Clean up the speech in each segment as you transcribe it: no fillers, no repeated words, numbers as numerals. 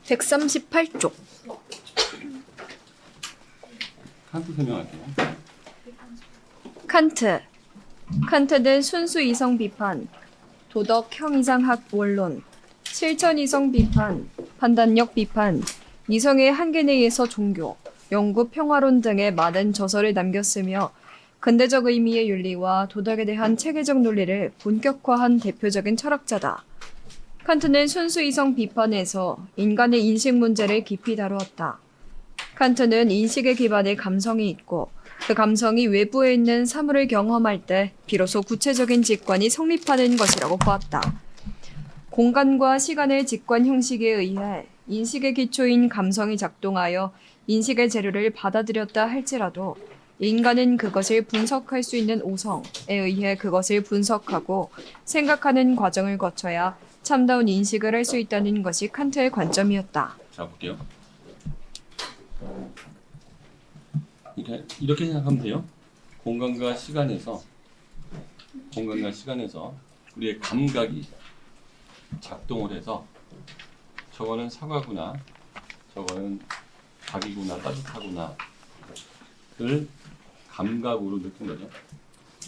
138쪽. 칸트 설명할게요. 칸트. 칸트는 순수 이성 비판, 도덕 형이상학 원론, 실천 이성 비판, 판단력 비판, 이성의 한계 내에서 종교, 영구 평화론 등의 많은 저서를 남겼으며 근대적 의미의 윤리와 도덕에 대한 체계적 논리를 본격화한 대표적인 철학자다. 칸트는 순수 이성 비판에서 인간의 인식 문제를 깊이 다루었다. 칸트는 인식에 기반의 감성이 있고 그 감성이 외부에 있는 사물을 경험할 때 비로소 구체적인 직관이 성립하는 것이라고 보았다. 공간과 시간의 직관 형식에 의해 인식의 기초인 감성이 작동하여 인식의 재료를 받아들였다 할지라도 인간은 그것을 분석할 수 있는 오성에 의해 그것을 분석하고 생각하는 과정을 거쳐야 참다운 인식을 할 수 있다는 것이 칸트의 관점이었다. 자, 볼게요. 그러니까 이렇게 생각하면 돼요. 공간과 시간에서 우리의 감각이 작동을 해서 저거는 사과구나, 저거는 닭이구나, 따뜻하구나를 감각으로 느낀 거죠.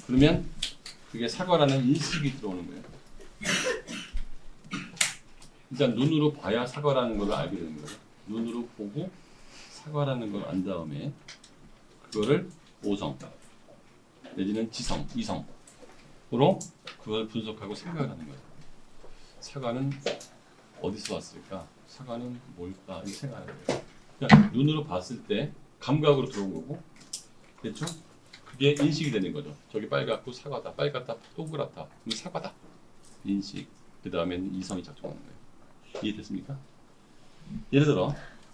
그러면 그게 사과라는 인식이 들어오는 거예요. 일단 눈으로 봐야 사과라는 걸 알게 되는 거예요. 눈으로 보고 사과라는 걸 안 다음에 그거를 오성 내지는 지성, 이성으로 그걸 분석하고 생각을 하는 거예요. 사과는 어디서 왔을까? 사과는 뭘까? 이렇게 생각하는 거예요. 그러니까 눈으로 봤을 때 감각으로 들어온 거고, 그렇죠? 그게 인식이 되는 거죠. 저기 빨갛고 사과다, 빨갛다, 동그랗다, 이 사과다. 인식. 그 다음에는 이성이 작동하는 거예요. 이해됐습니까?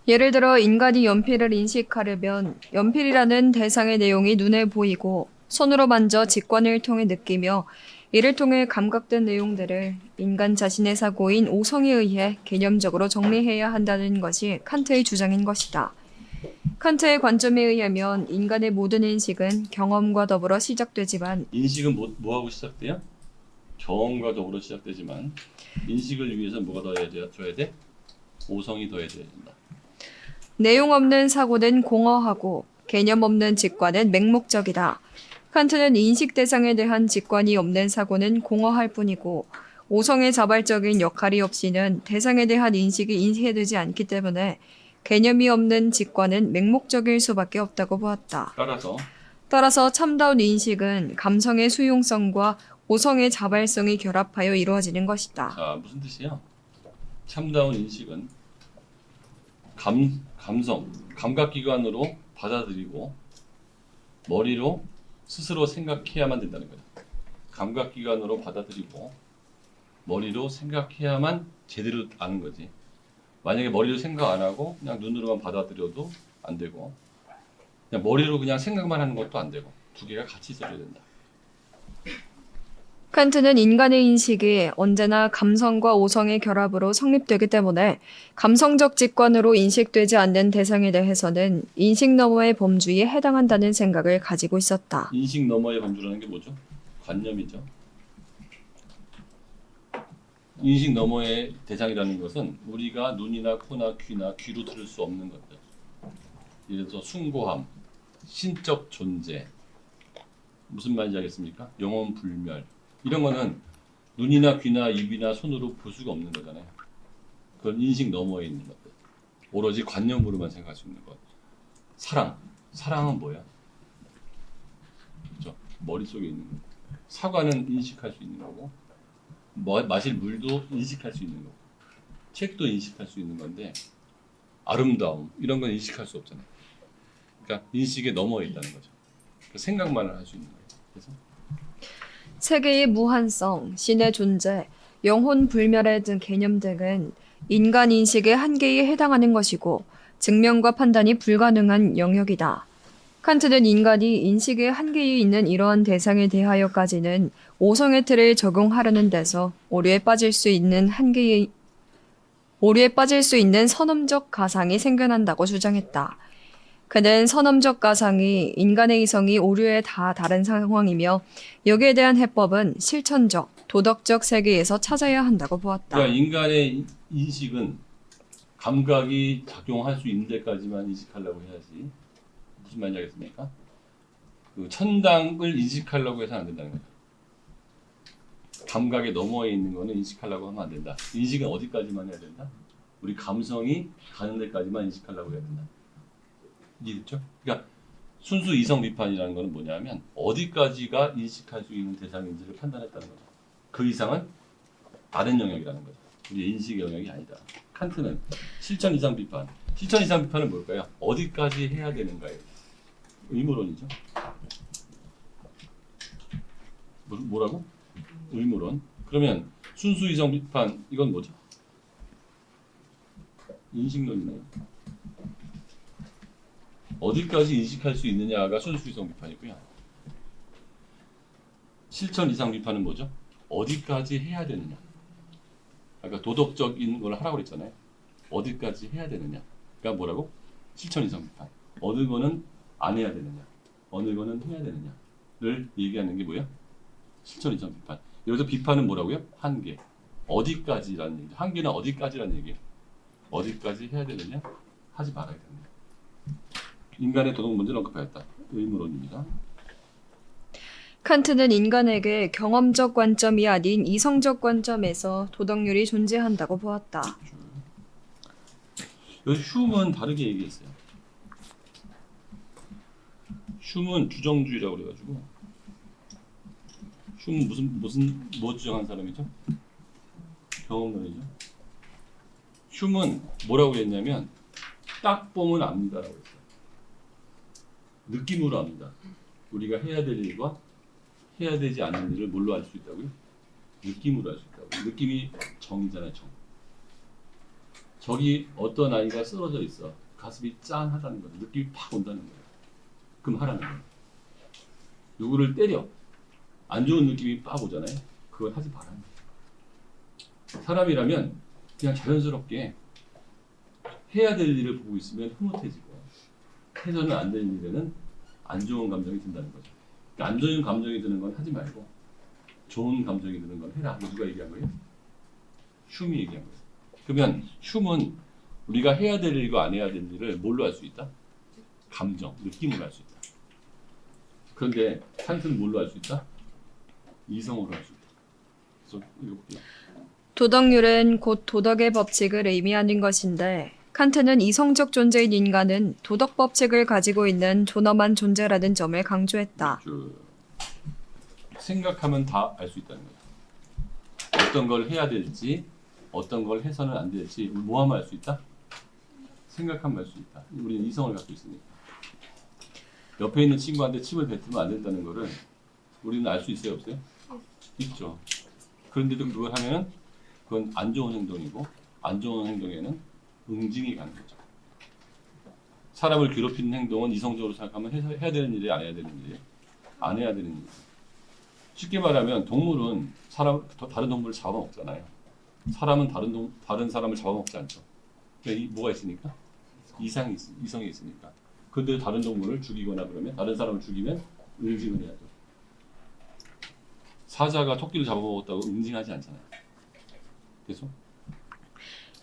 예를 들어 인간이 연필을 인식하려면 연필이라는 대상의 내용이 눈에 보이고 손으로 만져 직관을 통해 느끼며 이를 통해 감각된 내용들을 인간 자신의 사고인 오성에 의해 개념적으로 정리해야 한다는 것이 칸트의 주장인 것이다. 칸트의 관점에 의하면 인간의 모든 인식은 경험과 더불어 시작되지만 인식은 뭐하고 시작돼요? 경험과 더불어 시작되지만 인식을 위해서 뭐가 더해져야 돼? 오성이 더해져야 된다. 내용 없는 사고는 공허하고 개념 없는 직관은 맹목적이다. 칸트는 인식 대상에 대한 직관이 없는 사고는 공허할 뿐이고 오성의 자발적인 역할이 없이는 대상에 대한 인식이 인쇄되지 않기 때문에 개념이 없는 직관은 맹목적일 수밖에 없다고 보았다. 따라서 참다운 인식은 감성의 수용성과 오성의 자발성이 결합하여 이루어지는 것이다. 자, 무슨 뜻이야? 참다운 인식은 감각기관으로 받아들이고 머리로 스스로 생각해야만 된다는 거다. 감각기관으로 받아들이고 머리로 생각해야만 제대로 아는 거지. 만약에 머리로 생각 안 하고 그냥 눈으로만 받아들여도 안 되고 그냥 머리로 그냥 생각만 하는 것도 안 되고 두 개가 같이 있어야 된다. 칸트는 인간의 인식이 언제나 감성과 오성의 결합으로 성립되기 때문에 감성적 직관으로 인식되지 않는 대상에 대해서는 인식 너머의 범주에 해당한다는 생각을 가지고 있었다. 인식 너머의 범주라는 게 뭐죠? 관념이죠. 인식 너머의 대상이라는 것은 우리가 눈이나 코나 귀나 귀로 들을 수 없는 것들. 예를 들어서 숭고함, 신적 존재, 무슨 말인지 알겠습니까? 영혼 불멸. 이런 거는 눈이나 귀나 입이나 손으로 볼 수가 없는 거잖아요. 그건 인식 너머에 있는 것들. 오로지 관념으로만 생각할 수 있는 것. 사랑은 뭐야? 그렇죠? 머릿속에 있는 거. 사과는 인식할 수 있는 거고 마실 물도 인식할 수 있는 거고 책도 인식할 수 있는 건데 아름다움 이런 건 인식할 수 없잖아요. 그러니까 인식에 넘어에 있다는 거죠. 생각만을 할 수 있는 거예요. 그래서 세계의 무한성, 신의 존재, 영혼 불멸의 등 개념 등은 인간 인식의 한계에 해당하는 것이고 증명과 판단이 불가능한 영역이다. 칸트는 인간이 인식의 한계에 있는 이러한 대상에 대하여까지는 오성의 틀을 적용하려는 데서 오류에 빠질 수 있는 선험적 가상이 생겨난다고 주장했다. 그는 선험적 가상이 인간의 이성이 오류에 다 다른 상황이며 여기에 대한 해법은 실천적, 도덕적 세계에서 찾아야 한다고 보았다. 그러니까 인간의 인식은 감각이 작용할 수 있는 데까지만 인식하려고 해야지. 무슨 말인지 알겠습니까? 그 천당을 인식하려고 해서는 안 된다는 거죠. 감각에 넘어에 있는 거는 인식하려고 하면 안 된다. 인식은 어디까지만 해야 된다? 우리 감성이 가는 데까지만 인식하려고 해야 된다. 이해됐죠? 그러니까 순수 이성 비판이라는 거는 뭐냐면 어디까지가 인식할 수 있는 대상인지를 판단했다는 거죠. 그 이상은 다른 영역이라는 거죠. 우리 인식 영역이 아니다. 칸트는 실천 이상 비판. 실천 이상 비판은 뭘까요? 어디까지 해야 되는가요? 의무론이죠. 뭐라고? 의무론. 그러면 순수 이성 비판 이건 뭐죠? 인식론이네요. 어디까지 인식할 수 있느냐가 순수 이성 비판이고요. 실천 이상 비판은 뭐죠? 어디까지 해야 되느냐. 그러니까 도덕적인 걸 하라고 그랬잖아요. 어디까지 해야 되느냐. 그러니까 뭐라고? 실천 이상 비판. 어느 거는 안 해야 되느냐. 어느 거는 해야 되느냐를 얘기하는 게 뭐야? 실천 이상 비판. 여기서 비판은 뭐라고요? 한계. 어디까지라는 얘기죠. 한계는 어디까지라는 얘기예요. 어디까지 해야 되느냐? 하지 말아야 되느냐. 인간의 도덕 문제를 언급하였다. 의무론입니다. 칸트는 인간에게 경험적 관점이 아닌 이성적 관점에서 도덕률이 존재한다고 보았다. 여기 흉은 다르게 얘기했어요. 흉은 주정주의라고 그래가지고 흉은 뭐 주장한 사람이죠? 경험론이죠. 흉은 뭐라고 했냐면 딱 보면 압니다라고 했어요. 느낌으로 압니다. 우리가 해야 될 일과 해야 되지 않는 일을 뭘로 알 수 있다고요? 느낌으로 알 수 있다고. 느낌이 정이잖아요, 정. 저기 어떤 아이가 쓰러져 있어. 가슴이 짠하다는 거죠. 느낌이 팍 온다는 거예요. 그럼 하라는 거예요. 누구를 때려. 안 좋은 느낌이 팍 오잖아요. 그걸 하지 말라는 거예요. 사람이라면 그냥 자연스럽게 해야 될 일을 보고 있으면 흐뭇해지고 해서는 안 되는 일에는 안 좋은 감정이 든다는 거죠. 그러니까 안 좋은 감정이 드는 건 하지 말고 좋은 감정이 드는 건 해라. 이거 누가 얘기한 거예요? 흉이 얘기한 거예요. 그러면 흉은 우리가 해야 될 일과 안 해야 될 일을 뭘로 할 수 있다? 감정, 느낌으로 할 수 있다. 그런데 칸트는 뭘로 할 수 있다? 이성으로 할 수 있다. 그래서 읽어볼게요. 도덕률은 곧 도덕의 법칙을 의미하는 것인데 칸트는 이성적 존재인 인간은 도덕 법칙을 가지고 있는 존엄한 존재라는 점을 강조했다. 생각하면 다 알 수 있다는 거예요. 어떤 걸 해야 될지, 어떤 걸 해서는 안 될지 뭐하면 알 수 있다? 생각하면 알 수 있다. 우리는 이성을 갖고 있으니까. 옆에 있는 친구한테 침을 뱉으면 안 된다는 거를 우리는 알 수 있어요, 없어요? 있죠. 그런데도 그걸 하면 그건 안 좋은 행동이고 안 좋은 행동에는 응징이 가는 거죠. 사람을 괴롭히는 행동은 이성적으로 생각하면 해야 되는 일이 안 해야 되는 일이 안 해야 되는 일. 쉽게 말하면 동물은 다른 동물을 잡아먹잖아요. 사람은 다른 사람을 잡아먹지 않죠. 그러니까 뭐가 있으니까? 이성이 있으니까. 근데 다른 동물을 죽이거나 그러면 다른 사람을 죽이면 응징을 해야죠. 사자가 토끼를 잡아먹었다고 응징하지 않잖아요. 계속.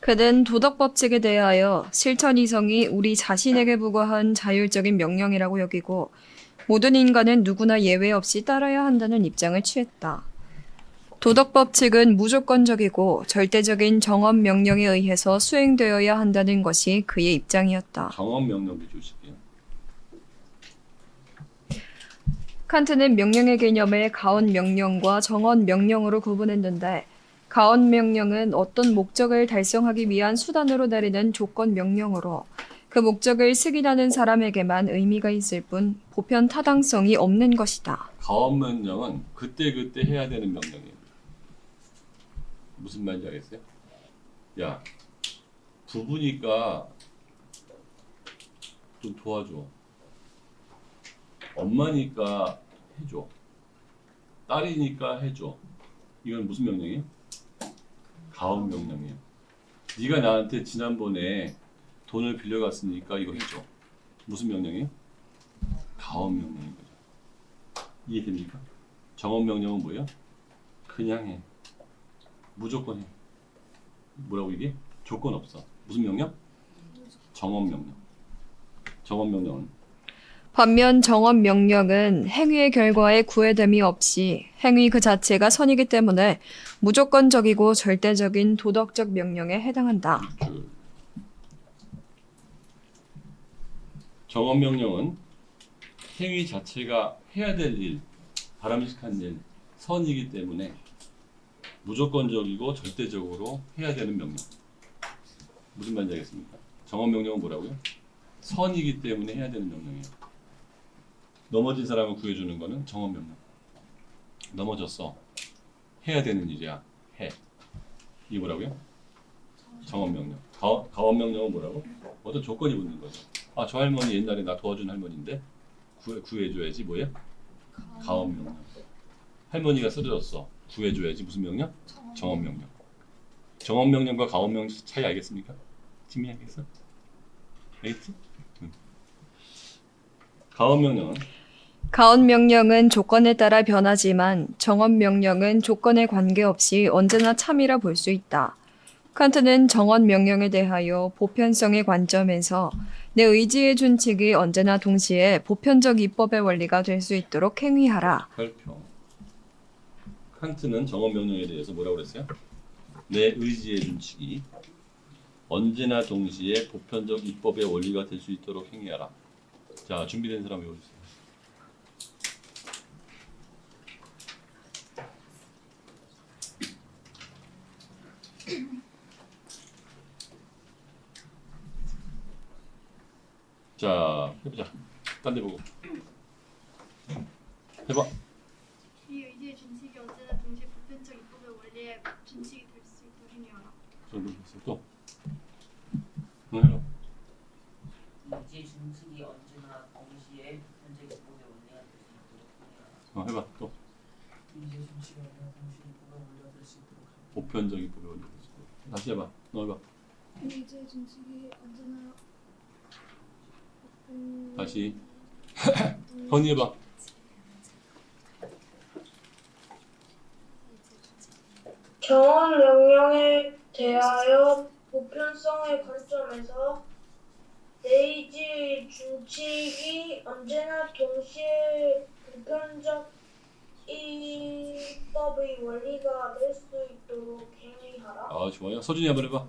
그는 도덕 법칙에 대하여 실천 이성이 우리 자신에게 부과한 자율적인 명령이라고 여기고 모든 인간은 누구나 예외 없이 따라야 한다는 입장을 취했다. 도덕 법칙은 무조건적이고 절대적인 정엄 명령에 의해서 수행되어야 한다는 것이 그의 입장이었다. 정엄 명령도 주실게요. 칸트는 명령의 개념을 가언 명령과 정언 명령으로 구분했는데 가언 명령은 어떤 목적을 달성하기 위한 수단으로 내리는 조건 명령으로 그 목적을 승인하는 사람에게만 의미가 있을 뿐 보편 타당성이 없는 것이다. 가언 명령은 그때그때 해야 되는 명령이에요. 무슨 말인지 알겠어요? 야, 부부니까 좀 도와줘. 엄마니까 해줘. 딸이니까 해줘. 이건 무슨 명령이에요? 가언 명령이에요. 네가 나한테 지난번에 돈을 빌려갔으니까 이거 해줘. 무슨 명령이에요? 가언 명령인 거죠. 이해됩니까? 정언 명령은 뭐예요? 그냥 해. 무조건 해. 뭐라고 이게? 조건 없어. 무슨 명령? 정원 명령. 정원 명령은 반면 정원 명령은 행위의 결과에 구애됨이 없이 행위 그 자체가 선이기 때문에 무조건적이고 절대적인 도덕적 명령에 해당한다. 그 정원 명령은 행위 자체가 해야 될 일, 바람직한 일, 선이기 때문에 무조건적이고 절대적으로 해야 되는 명령. 무슨 말인지 알겠습니까? 정원 명령은 뭐라고요? 선이기 때문에 해야 되는 명령이에요. 넘어진 사람을 구해주는 거는 정원 명령. 넘어졌어. 해야 되는 일이야. 해. 이게 뭐라고요? 정원 명령. 가원 명령은 뭐라고? 어떤 조건이 붙는 거죠. 아, 저 할머니 옛날에 나 도와준 할머니인데 구해줘야지. 뭐야? 가원 명령. 할머니가 쓰러졌어. 구해줘야지. 무슨 명령? 정원 명령. 정원 명령과 가원 명령 차이 알겠습니까? 팀이 알겠어? 알겠지? 가원 명령은 가온 명령은 조건에 따라 변하지만 정원 명령은 조건에 관계없이 언제나 참이라 볼 수 있다. 칸트는 정원 명령에 대하여 보편성의 관점에서 내 의지의 준칙이 언제나 동시에 보편적 입법의 원리가 될 수 있도록 행위하라. 발표. 칸트는 정원 명령에 대해서 뭐라고 그랬어요? 내 의지의 준칙이 언제나 동시에 보편적 입법의 원리가 될 수 있도록 행위하라. 자, 준비된 사람 외워주세요. 자, 해보자. 딴 데 보고. 해봐. 이 의지의 준칙이 언제나 동시에 보편적 입법의 원리의 준칙이 될 수 있도록 행위하라. 정도 됐어. 또. 해봐. 의지의 준칙이 언제나 동시에 현재 입법의 원리가 될 수 있도록 행위하라. 해봐. 또. 의지의 준칙이 언제나 동시에 입법의 원리가 될 수 있도록 행위하라. 보편적 입법의 원리가 될 수 있도록. 다시 해봐. 너 해봐. 의지의 준칙이 언제나 다시. 허니 해봐. 정원 명령에 대하여 보편성의 관점에서 내의지의 준칙이 언제나 동시에 보편적 입법의 원리가 될 수 있도록 행위하라. 아, 좋아요. 서준이 한번 해봐.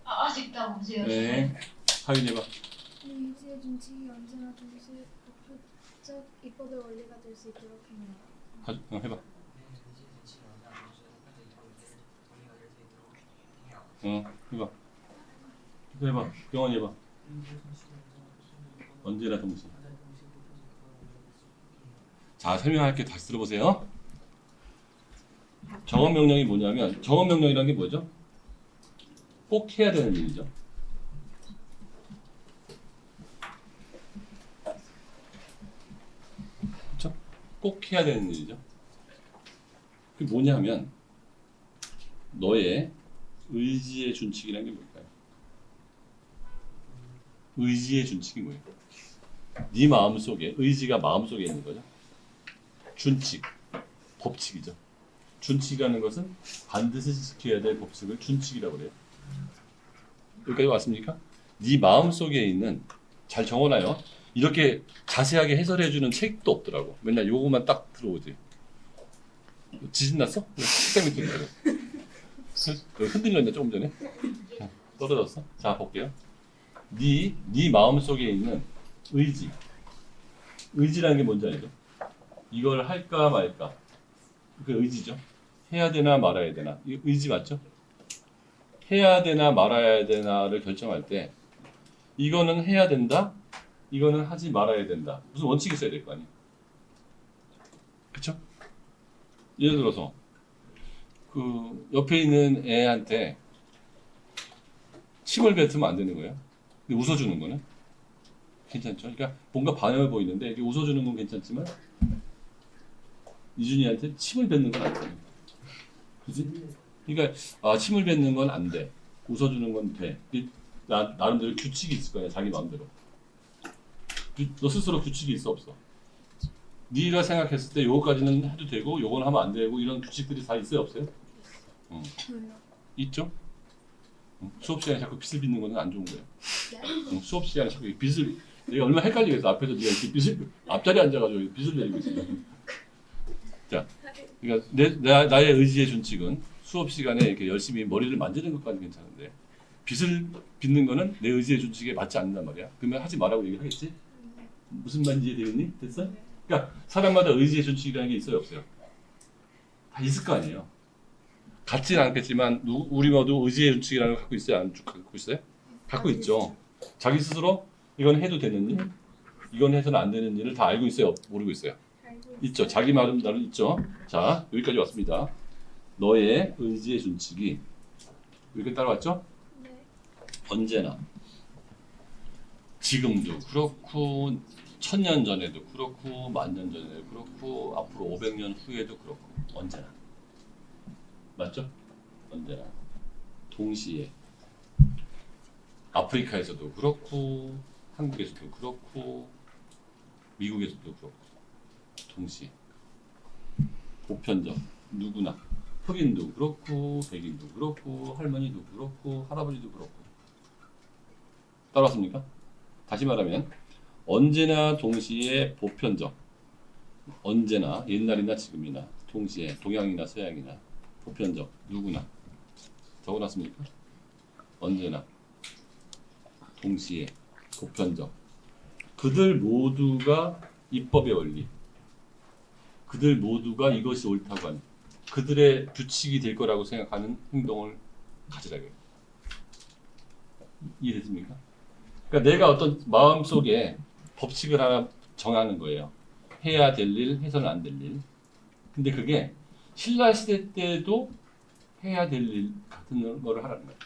아직 다 보세요. 네. 하윤이 해봐. 의지의 준칙이 언제나 동시에 보편적 입법의 원리가 될 수 있도록 행위하라. 해봐. 해봐. 또 해봐. 영원히 해봐. 언제나 동시에. 자, 설명할게. 다시 들어보세요. 정원 명령이 뭐냐면, 정원 명령이라는 게 뭐죠? 꼭 해야 되는 일이죠. 그렇죠? 꼭 해야 되는 일이죠. 그게 뭐냐면 너의 의지의 준칙이라는 게 뭘까요? 의지의 준칙이 뭐예요? 네 마음속에, 의지가 마음속에 있는 거죠. 준칙, 법칙이죠. 준칙이라는 것은 반드시 지켜야 될 법칙을 준칙이라고 그래요. 여기까지 왔습니까? 네 마음속에 있는, 잘 적어놔요. 이렇게 자세하게 해설해주는 책도 없더라고. 맨날 요거만 딱 들어오지. 지진 났어? 책상 밑에 있는 흔들렸네 조금 전에. 떨어졌어? 자, 볼게요. 네 마음속에 있는 의지. 의지라는 게 뭔지 알죠? 이걸 할까 말까. 그 의지죠. 해야 되나 말아야 되나. 이 의지 맞죠? 해야 되나 말아야 되나를 결정할 때 이거는 해야 된다. 이거는 하지 말아야 된다. 무슨 원칙이 있어야 될 거 아니에요. 그쵸? 예를 들어서 그 옆에 있는 애한테 침을 뱉으면 안 되는 거예요. 근데 웃어주는 거는 괜찮죠. 그러니까 뭔가 반응을 보이는데 이게 웃어주는 건 괜찮지만 이준이한테 침을 뱉는 건 안 돼요. 그지? 그러니까 침을 뱉는 건 안 돼. 웃어주는 건 돼. 나름대로 규칙이 있을 거야. 자기 마음대로. 너 스스로 규칙이 있어 없어? 네가 생각했을 때 요거까지는 해도 되고 요건 하면 안 되고 이런 규칙들이 다 있어요 없어요? 있죠? 수업 시간에 자꾸 빚을 빚는 거는 안 좋은 거예요. 네. 수업 시간에 자꾸 빚을 내가 얼마나 헷갈리겠어. 앞에서 네가 이렇게 빚을 앞자리에 앉아가지고 빚을 내리고 있어. 자, 그러니까 나의 의지의 준칙은 수업 시간에 이렇게 열심히 머리를 만지는 것까지 괜찮은데 빚을 빚는 거는 내 의지의 준칙에 맞지 않는단 말이야. 그러면 하지 말라고 얘기를 하겠지? 무슨 말인지 이해되겠니? 됐어? 그러니까 사람마다 의지의 준칙이라는 게 있어요, 없어요? 다 있을 거 아니에요. 같지는 않겠지만 우리 모두 의지의 준칙이라는 걸 갖고 있어요? 안 갖고 있어요? 갖고 있죠. 자기 스스로 이건 해도 되는 일, 이건 해서는 안 되는 일을 다 알고 있어요? 모르고 있어요? 있죠. 자기 나름 있죠. 자, 여기까지 왔습니다. 너의 의지의 준칙이 여기까지 따라왔죠? 네. 언제나 지금도 그렇고 1000년 전에도 그렇고 10,000년 전에도 그렇고 앞으로 500년 후에도 그렇고 언제나 맞죠? 언제나 동시에 아프리카에서도 그렇고 한국에서도 그렇고 미국에서도 그렇고 동시에 보편적 누구나 흑인도 그렇고 백인도 그렇고 할머니도 그렇고 할아버지도 그렇고 따라왔습니까? 다시 말하면 언제나 동시에 보편적 언제나 옛날이나 지금이나 동시에 동양이나 서양이나 보편적 누구나 적어놨습니까? 언제나 동시에 보편적 그들 모두가 입법의 원리 그들 모두가 이것이 옳다고 하는 그들의 규칙이 될 거라고 생각하는 행동을 가지라고요. 이해됐습니까? 그러니까 내가 어떤 마음속에 법칙을 하나 정하는 거예요. 해야 될 일, 해서는 안 될 일. 근데 그게 신라 시대 때도 해야 될 일 같은 거를 하라는 거예요.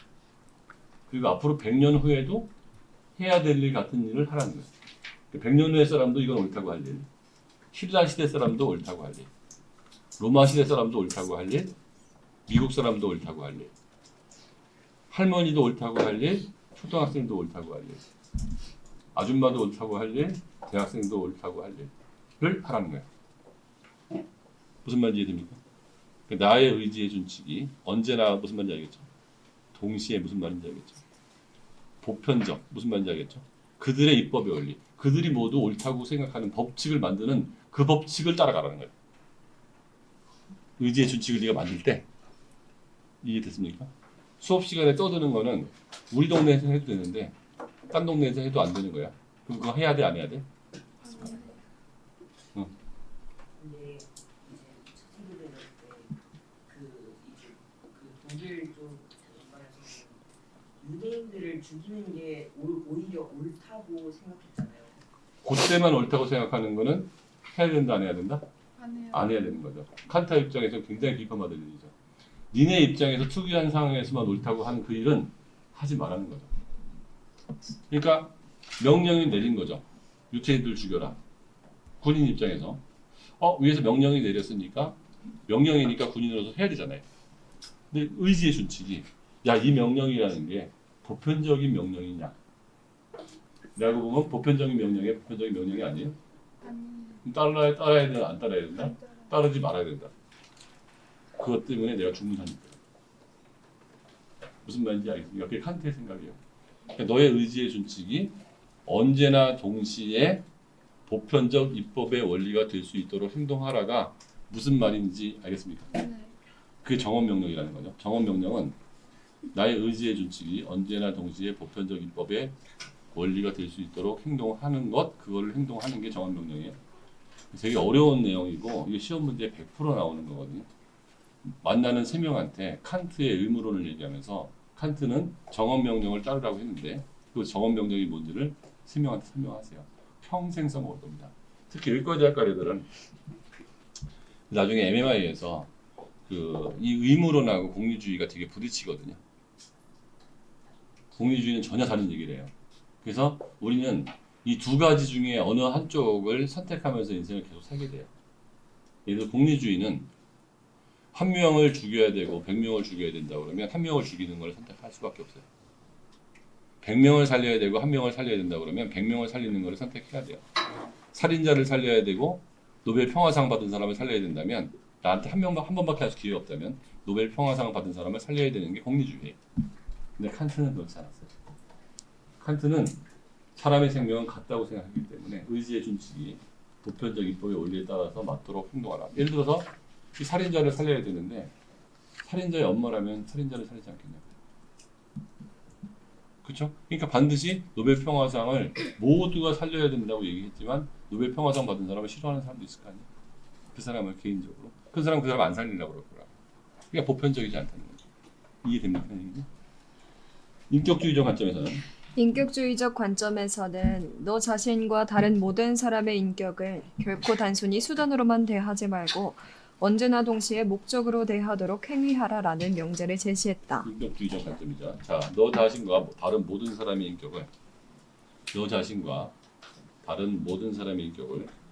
그리고 앞으로 100년 후에도 해야 될 일 같은 일을 하라는 거예요. 100년 후의 사람도 이건 옳다고 할 일, 신라 시대 사람도 옳다고 할 일, 로마 시대 사람도 옳다고 할 일, 미국 사람도 옳다고 할 일, 할머니도 옳다고 할 일, 초등학생도 옳다고 할 일, 아줌마도 옳다고 할 일, 대학생도 옳다고 할 일을 하라는 거예요. 무슨 말인지 이해됩니까? 나의 의지의 준칙이 언제나 무슨 말인지 알겠죠? 동시에 무슨 말인지 알겠죠? 보편적 무슨 말인지 알겠죠? 그들의 입법의 원리, 그들이 모두 옳다고 생각하는 법칙을 만드는 그 법칙을 따라가라는 거예요. 의지의 준칙을 네가 만들 때 이해됐습니까? 수업 시간에 떠드는 거는 우리 동네에서 해도 되는데 딴 동네에서 해도 안 되는 거야. 그럼 그거 해야 돼, 안 해야 돼? 근데 이제 세계대회 때그 이제 그 독일 쪽 전반에서 유대인들을 죽이는 게 오히려 옳다고 생각했잖아요. 그때만 옳다고 생각하는 거는 해야 된다, 안 해야 된다? 안 해요. 안 해야 되는 거죠. 칸타 입장에서 굉장히 비판받을 일이죠. 니네 입장에서 특이한 상황에서만 옳다고 하는 그 일은 하지 말라는 거죠. 그러니까 명령이 내린 거죠. 유태인들 죽여라. 군인 입장에서 위에서 명령이 내렸으니까 명령이니까 군인으로서 해야 되잖아요. 근데 의지의 준칙이 야, 이 명령이라는 게 보편적인 명령이냐? 라고 보면 보편적인 명령이 아니에요. 아니. 따라야 되나 안 따라야 된다? 안 따라요. 따르지 말아야 된다. 그것 때문에 내가 죽는다니까. 무슨 말인지 알겠습니까? 그게 칸트의 생각이에요. 그러니까 너의 의지의 준칙이 언제나 동시에 보편적 입법의 원리가 될 수 있도록 행동하라가 무슨 말인지 알겠습니까? 네. 그게 정언명령이라는 거죠. 정언명령은 나의 의지의 준칙이 언제나 동시에 보편적 입법의 원리가 될 수 있도록 행동하는 것, 그걸 행동하는 게 정언명령이에요. 되게 어려운 내용이고 이게 시험 문제에 100% 나오는 거거든요. 만나는 3명한테 칸트의 의무론을 얘기하면서 칸트는 정언명령을 따르라고 했는데 그 정언명령이 뭔지를 3명한테 설명하세요. 평생 써먹을 겁니다. 특히 의과대학과들은 나중에 MMI에서 이 의무론하고 공리주의가 되게 부딪히거든요. 공리주의는 전혀 다른 얘기를 해요. 그래서 우리는 이 두 가지 중에 어느 한쪽을 선택하면서 인생을 계속 살게 돼요. 예를 들어 공리주의는 한 명을 죽여야 되고 100명을 죽여야 된다 그러면 한 명을 죽이는 걸 선택할 수밖에 없어요. 100명을 살려야 되고 한 명을 살려야 된다 그러면 100명을 살리는 걸 선택해야 돼요. 살인자를 살려야 되고 노벨 평화상 받은 사람을 살려야 된다면 나한테 한 번밖에 할 기회가 없다면 노벨 평화상 받은 사람을 살려야 되는 게 공리주의예요. 근데 칸트는 그렇지 않았어요. 칸트는 사람의 생명은 같다고 생각하기 때문에 의지의 준칙이 보편적 입법의 원리에 따라서 맞도록 행동하라. 예를 들어서 이 살인자를 살려야 되는데 살인자의 엄마라면 살인자를 살리지 않겠냐고. 그렇죠? 그러니까 반드시 노벨 평화상을 모두가 살려야 된다고 얘기했지만 노벨 평화상 받은 사람을 싫어하는 사람도 있을 거 아니에요. 그 사람을 개인적으로. 그 사람 안 살리려고 그럴 거라. 그러니까 보편적이지 않다는 거죠. 이해됩니까? 인격주의적 관점에서는 인격주의적 관점에서는 너 자신과 다른 모든 사람의 인격을 결코 단순히 수단으로만 대하지 말고 언제나 동시에 목적으로 대하도록 행위하라라는 명제를 제시했다. 인격주의적 관점이죠. 자, 너 자신과 다른 모든 사람의 인격을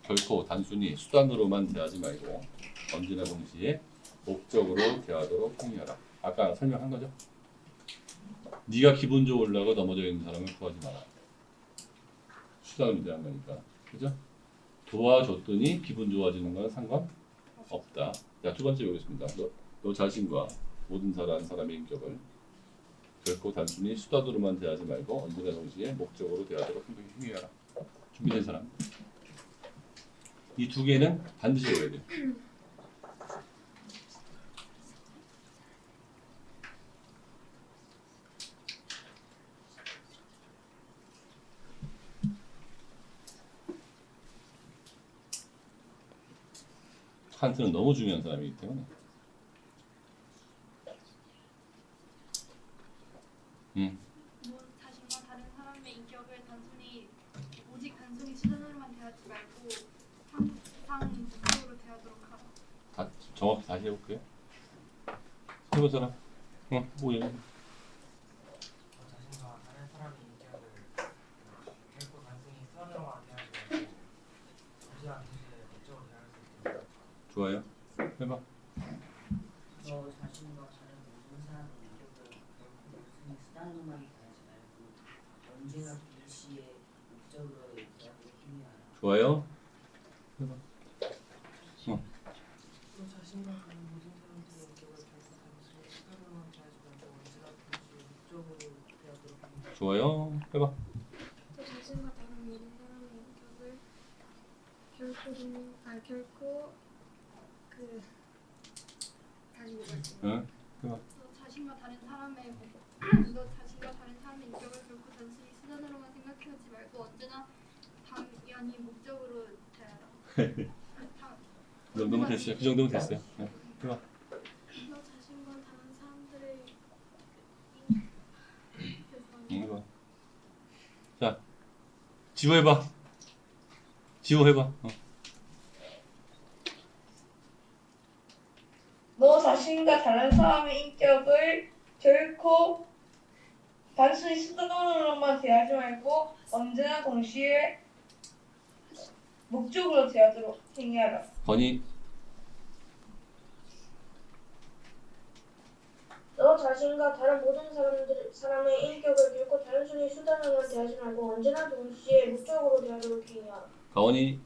결코 단순히 수단으로만 대하지 말고 언제나 동시에 목적으로 대하도록 행위하라. 아까 설명한 거죠? 네가 기분 좋으려고 넘어져 있는 사람을 구하지 마라. 수단으로 대한 거니까. 그죠? 도와줬더니 기분 좋아지는 건 상관없다. 자, 두 번째 보겠습니다. 너 자신과 모든 사람의 인격을 결코 단순히 수단으로만 대하지 말고 언제나 동시에 목적으로 대하도록 행위하라. 준비된 사람? 이 두 개는 반드시 외워야 돼요. 칸트는 너무 중요한 사람이기 때문에. 뭐 자신과 다른 사람의 인격을 오직 단순히 수단으로만 대하지 말고 상상적으로 대하도록 하라. 정확히 다시 해볼게요. 해본 사람? 뭐예요? 자신과 다른 사람의 인격을 결코 단순히 수단으로만 대하지 말고 언제나 동시에 목적으로 대할 수 있도록. 좋아요. 해봐. 너 자신과 다른 모든 사람의 인격을 결코 단순히 수단으로만 대하지 말고 언제나 동시에 목적으로 대하도록 행위하라. 좋아요. 해봐. 또 자신과 다른 모든 사람들의 인격을 결코 단순히 수단으로만 대하지 말고 언제나 동시에 목적으로 대하도록 합니다. 좋아요. 해봐. 또 자신과 다른 모든 사람의 인격을 결코 다시 보겠습니다. 응? 해봐. 너 자신과 다른 사람의 인격을 결코 단순히 수단으로만 생각하지 말고 언제나 당연히 목적으로 대하라. 그 정도면 됐어요. 그 정도면 됐어요. 네. 해봐. 너 자신과 다른 사람들의 해봐. 자, 지호 해봐. 지호 해봐. 너 자신과 다른 사람의 인격을 결코 단순히 수단으로만 대하지 말고 언제나 동시에 목적으로 대하도록 행위하라. 건이 너 자신과 다른 모든 사람의 인격을 결코 단순히 수단으로만 대하지 말고 언제나 동시에 목적으로 대하도록 행위하라. 가원이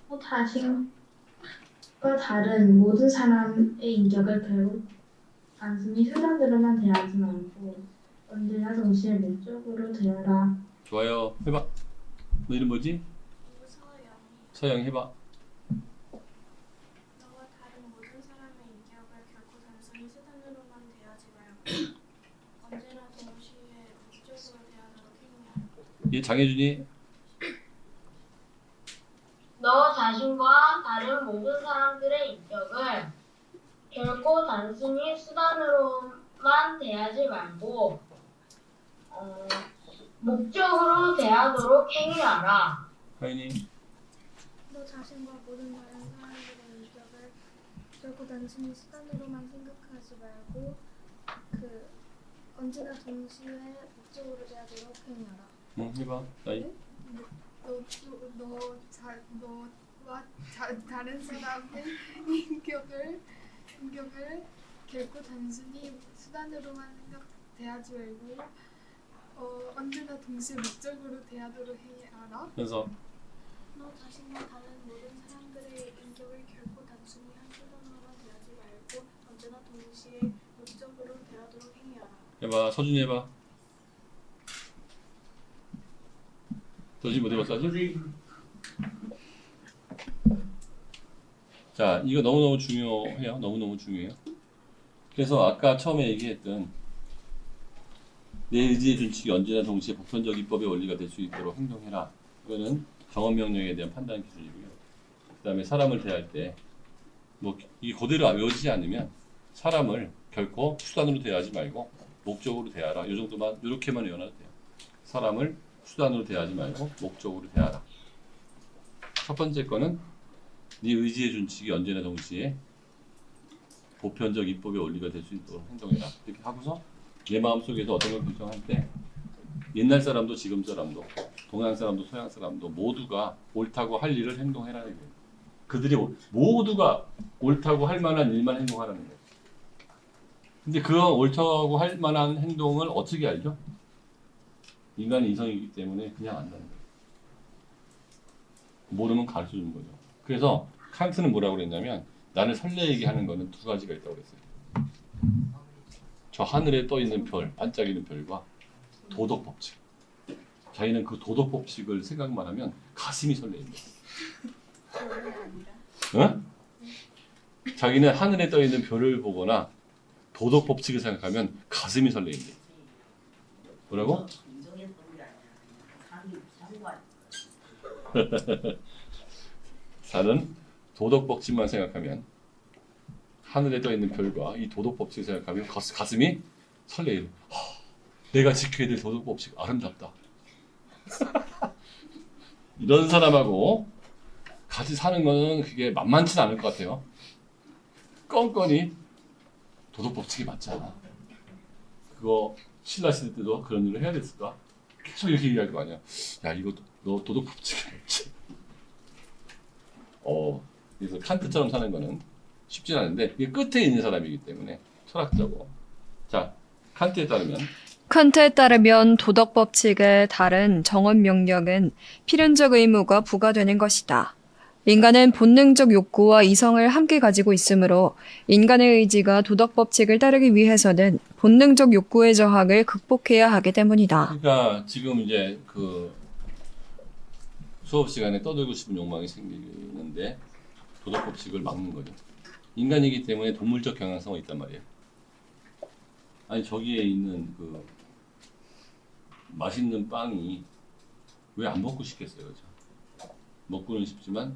또 자신과 다른 모든 사람의 인격을 결국 단순히 수단으로만 대하지 말고 언제나 동시에 목적으로 대하라. 좋아요. 해봐. 너 이름 뭐지? 서영 해봐. 너와 다른 모든 사람의 인격을 결코 단순히 수단으로만 대하지 말고 언제나 동시에 목적으로 대하도록 행위하라. 얘 장혜준이 너 자신과 다른 모든 사람들의 인격을 결코 단순히 수단으로만 대하지 말고 목적으로 대하도록 행위하라. 하인이 너 자신과 모든 다른 사람들의 인격을 결코 단순히 수단으로만 생각하지 말고 언제나 동시에 목적으로 대하도록 행위하라. 응 해봐. 나이 너와 다른 사람의 인격을 결코 단순히 수단으로만 대하지 말고 언제나 동시에 목적으로 대하도록 행위하라. 현서 너 자신과 다른 모든 사람들의 인격을 결코 단순히 한 수단으로만 대하지 말고 언제나 언제나 동시에 목적으로 대하도록 행위하라. 해봐. 서준이 해봐. 서준이 못 해봤어 아직? 자, 이거 너무너무 중요해요. 너무너무 중요해요. 그래서 아까 처음에 얘기했던 내 의지의 준칙이 언제나 동시에 보편적 입법의 원리가 될 수 있도록 행동해라. 이거는 경험명령에 대한 판단 기준이고요. 그 다음에 사람을 대할 때 뭐 이 그대로 외워지지 않으면 사람을 결코 수단으로 대하지 말고 목적으로 대하라. 이 정도만 이렇게만 외워놔도 돼요. 사람을 수단으로 대하지 말고 목적으로 대하라. 첫 번째 거는 네 의지의 준칙이 언제나 동시에 보편적 입법의 원리가 될 수 있도록 행동해라. 이렇게 하고서 내 마음속에서 어떤 걸 결정할 때 옛날 사람도 지금 사람도 동양 사람도 서양 사람도 모두가 옳다고 할 일을 행동해라는 거예요. 그들이 모두가 옳다고 할 만한 일만 행동하라는 거예요. 근데 그 옳다고 할 만한 행동을 어떻게 알죠? 인간이 이성이기 때문에 그냥 안다는 거예요. 모르면 가르쳐 주는 거죠. 그래서 칸트는 뭐라고 그랬냐면 나를 설레게 하는 거는 두 가지가 있다고 그랬어요. 저 하늘에 떠 있는 별, 반짝이는 별과 도덕 법칙. 자기는 그 도덕 법칙을 생각만 하면 가슴이 설레입니다. 어? 자기는 하늘에 떠 있는 별을 보거나 도덕 법칙을 생각하면 가슴이 설레입니다. 뭐라고? 인정했던 게 아니라 상관. 사는 도덕 법칙만 생각하면 하늘에 떠 있는 별과 이 도덕 법칙을 생각하면 가슴이 설레요. 내가 지켜야 될 도덕 법칙 아름답다. 이런 사람하고 같이 사는 거는 그게 만만치 않을 것 같아요. 껌껌이 도덕 법칙이 맞지 않아. 그거 신라 시대 때도 그런 일을 해야 됐을까? 계속 이렇게 얘기할 거 아니야. 야 이거 너 도덕 법칙이 맞지? 그래서 칸트처럼 사는 거는 쉽지 않은데 이게 끝에 있는 사람이기 때문에 철학자고. 자, 칸트에 따르면 도덕 법칙의 다른 정언 명령은 필연적 의무가 부과되는 것이다. 인간은 본능적 욕구와 이성을 함께 가지고 있으므로 인간의 의지가 도덕 법칙을 따르기 위해서는 본능적 욕구의 저항을 극복해야 하기 때문이다. 그러니까 지금 이제 그 수업 시간에 떠들고 싶은 욕망이 생기는데 도덕 법칙을 막는 거죠. 인간이기 때문에 동물적 경향성이 있단 말이에요. 아니 저기에 있는 그 맛있는 빵이 왜 안 먹고 싶겠어요, 그죠? 먹고는 싶지만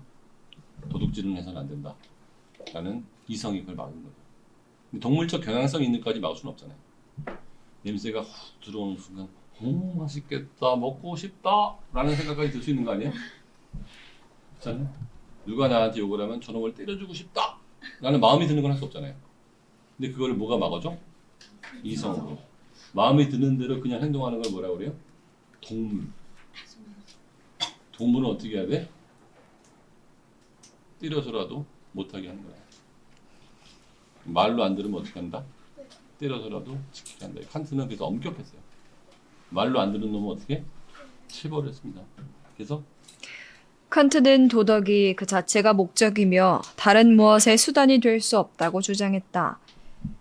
도둑질은 해서는 안 된다. 라는 이성이 그걸 막는 거죠. 근데 동물적 경향성이 있는 까지 막을 수는 없잖아요. 냄새가 훅 들어오는 순간 맛있겠다, 먹고 싶다 라는 생각까지 들 수 있는 거 아니에요? 그렇잖아요. 누가 나한테 욕을 하면 저놈을 때려주고 싶다 라는 마음이 드는 건 할 수 없잖아요. 근데 그걸 뭐가 막아줘? 이성으로. 마음이 드는 대로 그냥 행동하는 걸 뭐라고 그래요? 동물. 동물은 어떻게 해야 돼? 때려서라도 못하게 하는 거야. 말로 안 들으면 어떻게 한다? 때려서라도 지키게 한다. 칸트는 그래서 엄격했어요. 말로 안 듣는 놈은 어떻게? 치버렸습니다. 그래서 칸트는 도덕이 그 자체가 목적이며 다른 무엇의 수단이 될 수 없다고 주장했다.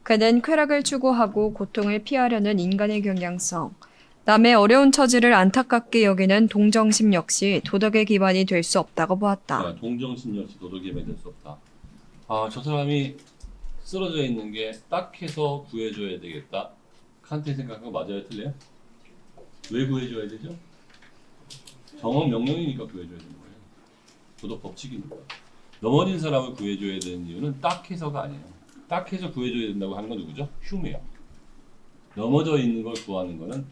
그는 쾌락을 추구하고 고통을 피하려는 인간의 경향성, 남의 어려운 처지를 안타깝게 여기는 동정심 역시 도덕의 기반이 될 수 없다고 보았다. 동정심 역시 도덕의 기반이 될 수 없다. 저 사람이 쓰러져 있는 게 딱해서 구해줘야 되겠다. 칸트의 생각은 맞아요, 틀려요? 왜 구해줘야 되죠? 정언 명령이니까 구해줘야 되는 거예요. 도덕 법칙이니까. 넘어진 사람을 구해줘야 되는 이유는 딱해서가 아니에요. 딱해서 구해줘야 된다고 하는 건 누구죠? 휴메요. 넘어져 있는 걸 구하는 거는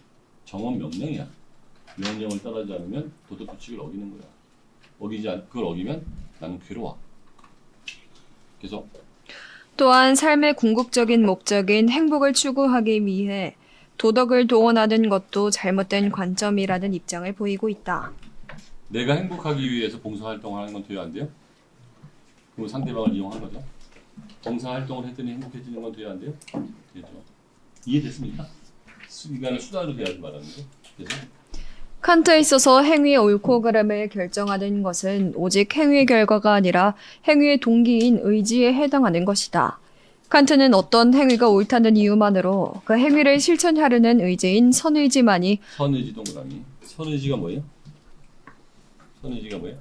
정언 명령이야. 명령을 따르지 않으면 도덕 규칙을 어기는 거야. 그걸 어기면 나는 괴로워. 그래서 또한 삶의 궁극적인 목적인 행복을 추구하기 위해 도덕을 동원하는 것도 잘못된 관점이라는 입장을 보이고 있다. 내가 행복하기 위해서 봉사활동을 하는 건 돼야 안 돼요? 그럼 상대방을 이용한 거죠. 봉사활동을 했더니 행복해지는 건 돼야 안 돼요? 되죠. 이해됐습니까? 인간을 수단으로 대하지 말라는 거. 그래서 칸트에 있어서 행위의 옳고 그름을 결정하는 것은 오직 행위의 결과가 아니라 행위의 동기인 의지에 해당하는 것이다. 칸트는 어떤 행위가 옳다는 이유만으로 그 행위를 실천하려는 의지인 선의지만이 선의지 동그라미. 선의지가 뭐예요? 선의지가 뭐예요?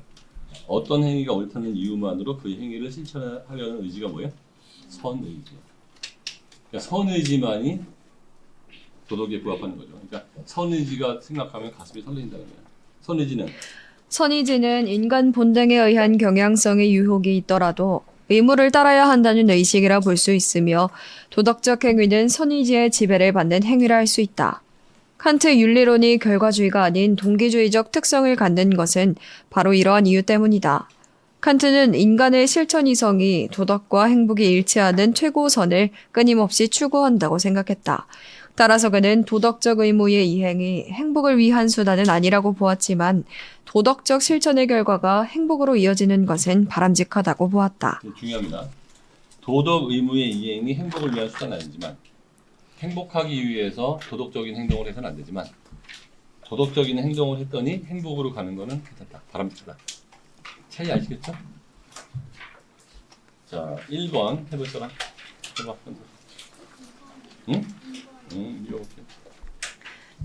어떤 행위가 옳다는 이유만으로 그 행위를 실천하려는 의지가 뭐예요? 선의지. 그러니까 선의지만이 도덕에 부합하는 거죠. 그러니까 선의지가 생각하면 가슴이 설레인다는 거예요. 선의지는 인간 본능에 의한 경향성의 유혹이 있더라도 의무를 따라야 한다는 의식이라 볼 수 있으며 도덕적 행위는 선의지의 지배를 받는 행위라 할 수 있다. 칸트 윤리론이 결과주의가 아닌 동기주의적 특성을 갖는 것은 바로 이러한 이유 때문이다. 칸트는 인간의 실천 이성이 도덕과 행복이 일치하는 최고선을 끊임없이 추구한다고 생각했다. 따라서 그는 도덕적 의무의 이행이 행복을 위한 수단은 아니라고 보았지만 도덕적 실천의 결과가 행복으로 이어지는 것은 바람직하다고 보았다. 중요합니다. 도덕 의무의 이행이 행복을 위한 수단은 아니지만 행복하기 위해서 도덕적인 행동을 해서는 안 되지만 도덕적인 행동을 했더니 행복으로 가는 것은 괜찮다. 바람직하다. 차이 아시겠죠? 자, 1번 해볼 사람? 해봐. 응? 읽어볼게요.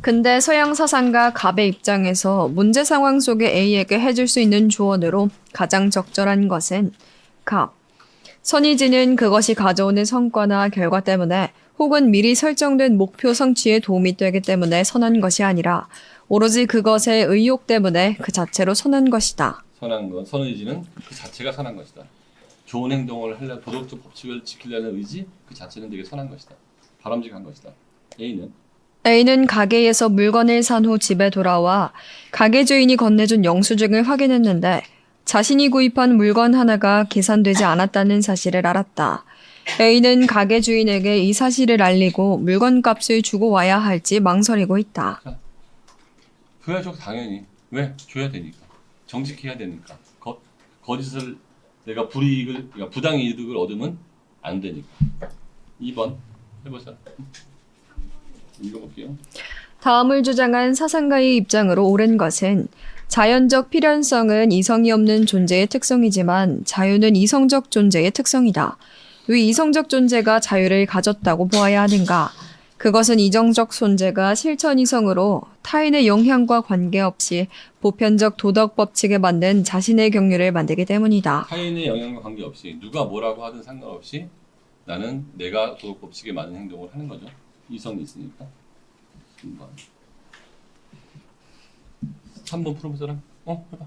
근데 서양 사상가 갑의 입장에서 문제 상황 속에 A에게 해줄 수 있는 조언으로 가장 적절한 것은 갑. 선의지는 그것이 가져오는 성과나 결과 때문에 혹은 미리 설정된 목표 성취에 도움이 되기 때문에 선한 것이 아니라 오로지 그것의 의욕 때문에 그 자체로 선한 것이다. 선한 것, 선의지는 그 자체가 선한 것이다. 좋은 행동을 하려 도덕적 법칙을 지키려는 의지 그 자체는 되게 선한 것이다. 바람직한 것이다. A는 가게에서 물건을 산 후 집에 돌아와 가게 주인이 건네준 영수증을 확인했는데 자신이 구입한 물건 하나가 계산되지 않았다는 사실을 알았다. A는 가게 주인에게 이 사실을 알리고 물건 값을 주고 와야 할지 망설이고 있다. 줘야죠, 당연히. 왜? 줘야 되니까. 정직해야 되니까. 거짓을 내가 그러니까 부당이득을 얻으면 안 되니까. 2번 해보자. 읽어볼게요. 다음을 주장한 사상가의 입장으로 옳은 것은 자연적 필연성은 이성이 없는 존재의 특성이지만 자유는 이성적 존재의 특성이다. 왜 이성적 존재가 자유를 가졌다고 보아야 하는가? 그것은 이성적 존재가 실천 이성으로 타인의 영향과 관계없이 보편적 도덕 법칙에 맞는 자신의 경륜을 만들기 때문이다. 타인의 영향과 관계없이 누가 뭐라고 하든 상관없이 나는 내가 도덕 법칙에 맞는 행동을 하는 거죠. 이성이 있으니까. 3번 풀어볼 사람? 해봐.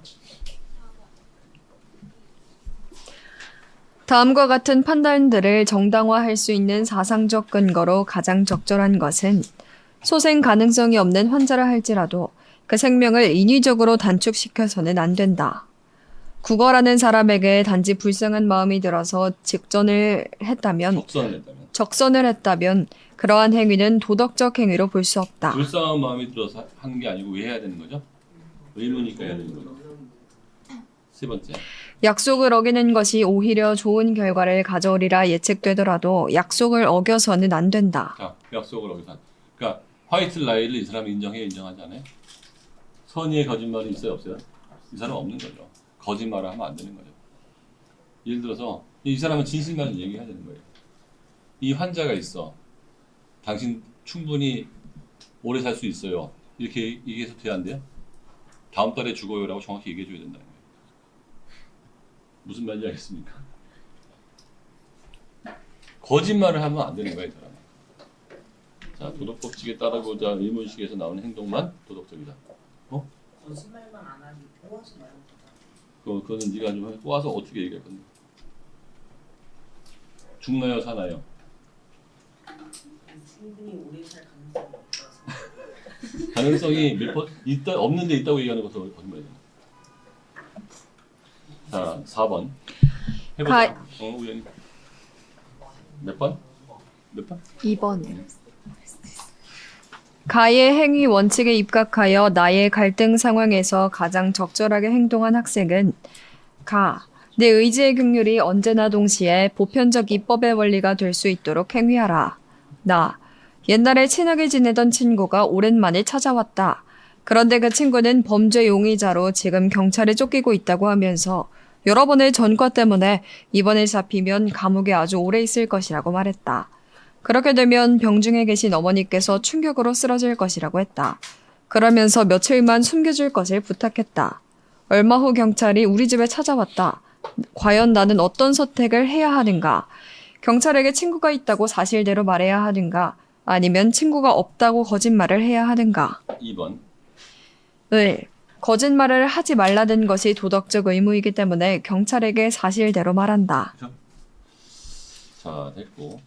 다음과 같은 판단들을 정당화할 수 있는 사상적 근거로 가장 적절한 것은 소생 가능성이 없는 환자라 할지라도 그 생명을 인위적으로 단축시켜서는 안 된다. 구걸하는 사람에게 단지 불쌍한 마음이 들어서 적선을 했다면 그러한 행위는 도덕적 행위로 볼 수 없다. 불쌍한 마음이 들어서 하는 게 아니고 왜 해야 되는 거죠? 의무니까 해야 되는 거죠. 세 번째. 약속을 어기는 것이 오히려 좋은 결과를 가져오리라 예측되더라도 약속을 어겨서는 안 된다. 자, 약속을 어겨서. 그러니까 화이트 라이를 이 사람이 인정하지 않아요? 선의의 거짓말이 있어요, 없어요? 이 사람은 없는 거죠. 거짓말을 하면 안 되는 거죠. 예를 들어서 이 사람은 진실만을 얘기해야 되는 거예요. 이 환자가 있어. 당신 충분히 오래 살 수 있어요. 이렇게 얘기해서 돼야 안 돼요? 다음 달에 죽어요라고 정확히 얘기해 줘야 된다는 거예요. 무슨 말인지 알겠습니까? 거짓말을 하면 안 되는 거예요, 이 사람은. 자, 도덕 법칙에 따르고자 의문식에서 나오는 행동만 도덕적이다. 거짓말만 안 하기 꼬아서 말고. 그거는 네가 좀 꼬아서 어떻게 얘기할 건데? 죽나요, 사나요? 충분히 오래 살 가능성이 없다서. 가능성이 있다 없는데 있다고 얘기하는 것도 거짓말이잖아. 자, 4번 해보자. 우연히 몇 번? 몇 번? 2번. 가의 행위 원칙에 입각하여 나의 갈등 상황에서 가장 적절하게 행동한 학생은 내 의지의 긍휼이 언제나 동시에 보편적 입법의 원리가 될 수 있도록 행위하라. 옛날에 친하게 지내던 친구가 오랜만에 찾아왔다. 그런데 그 친구는 범죄 용의자로 지금 경찰에 쫓기고 있다고 하면서 여러 번의 전과 때문에 이번에 잡히면 감옥에 아주 오래 있을 것이라고 말했다. 그렇게 되면 병중에 계신 어머니께서 충격으로 쓰러질 것이라고 했다. 그러면서 며칠만 숨겨줄 것을 부탁했다. 얼마 후 경찰이 우리 집에 찾아왔다. 과연 나는 어떤 선택을 해야 하는가? 경찰에게 친구가 있다고 사실대로 말해야 하는가? 아니면 친구가 없다고 거짓말을 해야 하는가? 2번. 네. 거짓말을 하지 말라는 것이 도덕적 의무이기 때문에 경찰에게 사실대로 말한다. 자, 됐고.